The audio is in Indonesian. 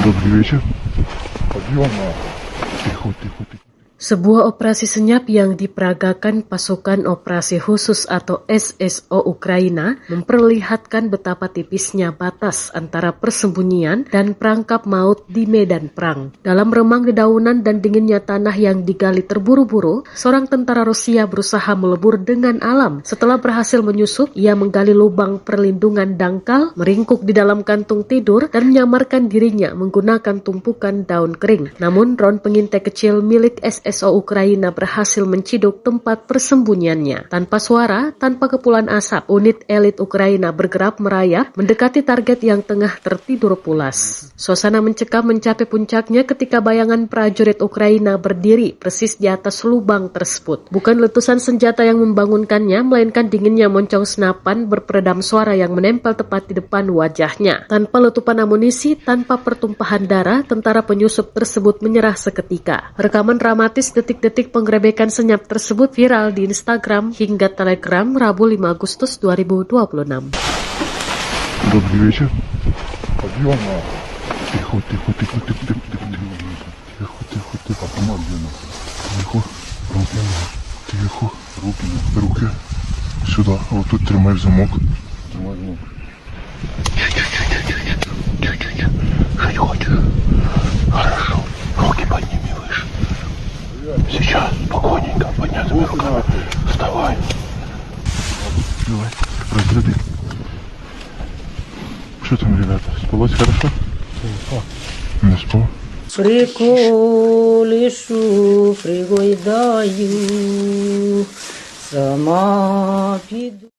Добрый вечер. Подъемно. Тихо, тихо, тихо. Sebuah operasi senyap yang diperagakan pasukan operasi khusus atau SSO Ukraina memperlihatkan betapa tipisnya batas antara persembunyian dan perangkap maut di medan perang. Dalam remang dedaunan dan dinginnya tanah yang digali terburu-buru, seorang tentara Rusia berusaha melebur dengan alam. Setelah berhasil menyusup, ia menggali lubang perlindungan dangkal, meringkuk di dalam kantung tidur, dan menyamarkan dirinya menggunakan tumpukan daun kering. Namun, drone pengintai kecil milik SSO Ukraina berhasil menciduk tempat persembunyiannya. Tanpa suara, tanpa kepulan asap, unit elit Ukraina bergerak merayap mendekati target yang tengah tertidur pulas. Suasana mencekam mencapai puncaknya ketika bayangan prajurit Ukraina berdiri persis di atas lubang tersebut. Bukan letusan senjata yang membangunkannya, melainkan dinginnya moncong senapan berperedam suara yang menempel tepat di depan wajahnya. Tanpa letupan amunisi, tanpa pertumpahan darah, tentara penyusup tersebut menyerah seketika. Rekaman dramatis detik-detik penggerebekan senyap tersebut viral di Instagram hingga Telegram Rabu 5 Agustus 2026. Добрый вечер. Подъемно. Тихо, тихо, тихо, тихо, тихо, тихо, тихо, тихо, тихо, помоги. Тихо, руки, тихо, руки. Сюда, вот тут тримай в замок. Тримай в замок. Чуть-чуть. Хорошо. Руки подними выше. Сейчас, спокойненько, поднятыми руками. Вставай. Давай, разряди. Что там, ребята, спалось хорошо? Не спал? Приколишу, пригойдаю, сама піду.